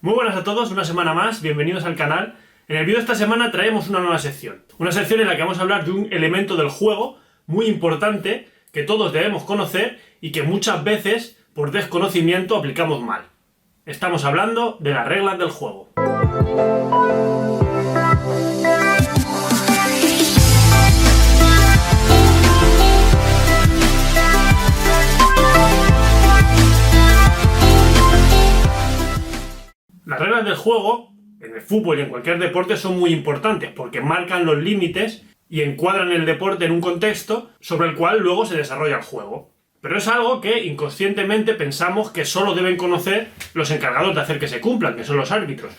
Muy buenas a todos, una semana más, bienvenidos al canal. En el vídeo de esta semana traemos una nueva sección. Una sección en la que vamos a hablar de un elemento del juego muy importante que todos debemos conocer y que muchas veces, por desconocimiento, aplicamos mal. Estamos hablando de las reglas del juego. Las reglas del juego, en el fútbol y en cualquier deporte, son muy importantes porque marcan los límites y encuadran el deporte en un contexto sobre el cual luego se desarrolla el juego. Pero es algo que inconscientemente pensamos que solo deben conocer los encargados de hacer que se cumplan, que son los árbitros.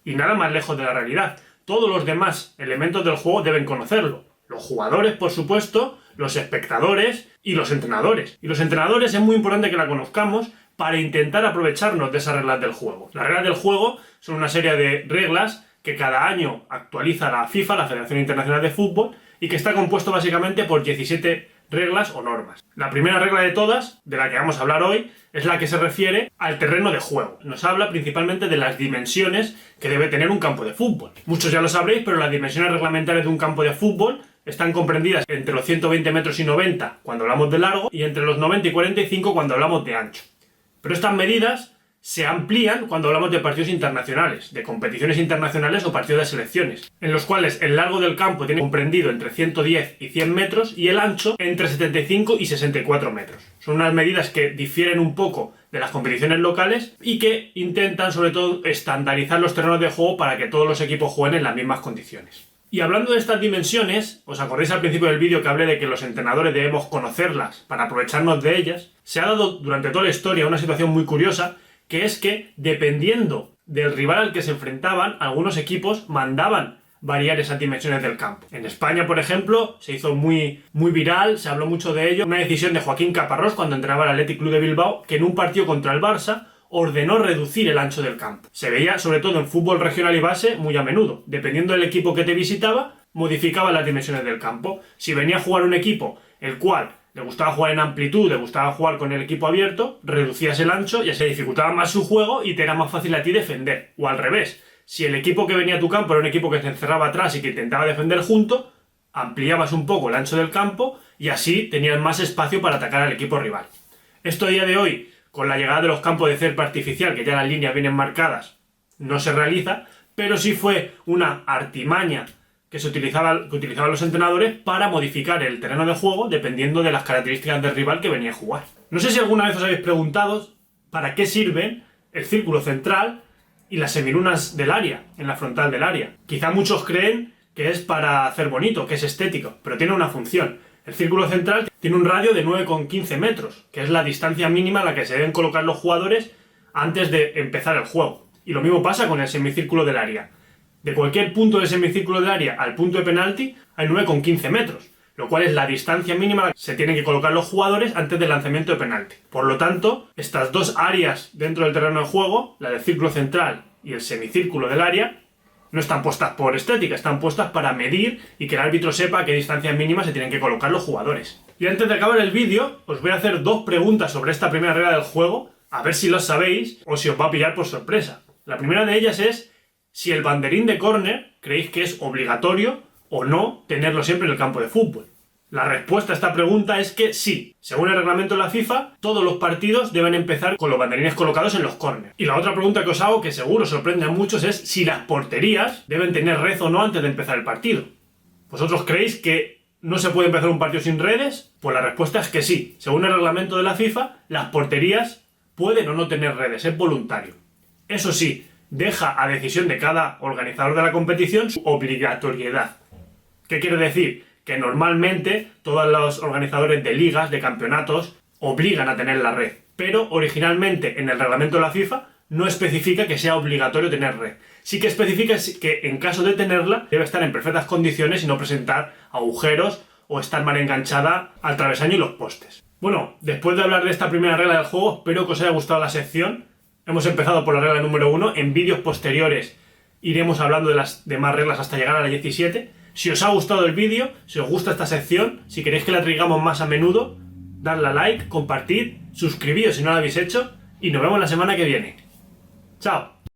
Y nada más lejos de la realidad. Todos los demás elementos del juego deben conocerlo. Los jugadores, por supuesto, los espectadores y los entrenadores. Y los entrenadores es muy importante que la conozcamos para intentar aprovecharnos de esas reglas del juego. Las reglas del juego son una serie de reglas que cada año actualiza la FIFA, la Federación Internacional de Fútbol, y que está compuesto básicamente por 17 reglas o normas. La primera regla de todas, de la que vamos a hablar hoy, es la que se refiere al terreno de juego. Nos habla principalmente de las dimensiones que debe tener un campo de fútbol. Muchos ya lo sabréis, pero las dimensiones reglamentarias de un campo de fútbol están comprendidas entre los 120 metros y 90 cuando hablamos de largo y entre los 90 y 45 cuando hablamos de ancho. Pero estas medidas se amplían cuando hablamos de partidos internacionales, de competiciones internacionales o partidos de selecciones, en los cuales el largo del campo tiene comprendido entre 110 y 100 metros y el ancho entre 75 y 64 metros. Son unas medidas que difieren un poco de las competiciones locales y que intentan sobre todo estandarizar los terrenos de juego para que todos los equipos jueguen en las mismas condiciones. Y hablando de estas dimensiones, ¿os acordáis al principio del vídeo que hablé de que los entrenadores debemos conocerlas para aprovecharnos de ellas? Se ha dado durante toda la historia una situación muy curiosa, que es que, dependiendo del rival al que se enfrentaban, algunos equipos mandaban variar esas dimensiones del campo. En España, por ejemplo, se hizo muy viral, se habló mucho de ello, una decisión de Joaquín Caparrós cuando entrenaba el Athletic Club de Bilbao, que en un partido contra el Barça ordenó reducir el ancho del campo. Se veía, sobre todo en fútbol regional y base, muy a menudo. Dependiendo del equipo que te visitaba, modificaba las dimensiones del campo. Si venía a jugar un equipo el cual le gustaba jugar en amplitud, le gustaba jugar con el equipo abierto, reducías el ancho, ya se dificultaba más su juego y te era más fácil a ti defender. O al revés, si el equipo que venía a tu campo era un equipo que se encerraba atrás y que intentaba defender junto, ampliabas un poco el ancho del campo y así tenías más espacio para atacar al equipo rival. Esto a día de hoy, con la llegada de los campos de césped artificial, que ya las líneas vienen marcadas, no se realiza, pero sí fue una artimaña que utilizaban los entrenadores para modificar el terreno de juego dependiendo de las características del rival que venía a jugar. No sé si alguna vez os habéis preguntado para qué sirven el círculo central y las semilunas del área, en la frontal del área. Quizá muchos creen que es para hacer bonito, que es estético, pero tiene una función. El círculo central tiene un radio de 9,15 metros, que es la distancia mínima a la que se deben colocar los jugadores antes de empezar el juego. Y lo mismo pasa con el semicírculo del área. De cualquier punto del semicírculo del área al punto de penalti hay 9,15 metros, lo cual es la distancia mínima a la que se tienen que colocar los jugadores antes del lanzamiento de penalti. Por lo tanto, estas dos áreas dentro del terreno de juego, la del círculo central y el semicírculo del área, no están puestas por estética, están puestas para medir y que el árbitro sepa a qué distancia mínima se tienen que colocar los jugadores. Y antes de acabar el vídeo, os voy a hacer dos preguntas sobre esta primera regla del juego, a ver si lo sabéis o si os va a pillar por sorpresa. La primera de ellas es si el banderín de córner creéis que es obligatorio o no tenerlo siempre en el campo de fútbol. La respuesta a esta pregunta es que sí. Según el reglamento de la FIFA, todos los partidos deben empezar con los banderines colocados en los córneres. Y la otra pregunta que os hago, que seguro sorprende a muchos, es si las porterías deben tener red o no antes de empezar el partido. ¿Vosotros creéis que no se puede empezar un partido sin redes? Pues la respuesta es que sí. Según el reglamento de la FIFA, las porterías pueden o no tener redes, es voluntario. Eso sí, deja a decisión de cada organizador de la competición su obligatoriedad. ¿Qué quiere decir? Que normalmente todos los organizadores de ligas, de campeonatos, obligan a tener la red. Pero originalmente en el reglamento de la FIFA no especifica que sea obligatorio tener red. Sí que especifica que en caso de tenerla debe estar en perfectas condiciones y no presentar agujeros o estar mal enganchada al travesaño y los postes. Bueno, después de hablar de esta primera regla del juego, espero que os haya gustado la sección. Hemos empezado por la regla número 1. En vídeos posteriores iremos hablando de las demás reglas hasta llegar a la 17. Si os ha gustado el vídeo, si os gusta esta sección, si queréis que la traigamos más a menudo, dadle a like, compartid, suscribíos si no lo habéis hecho y nos vemos la semana que viene. ¡Chao!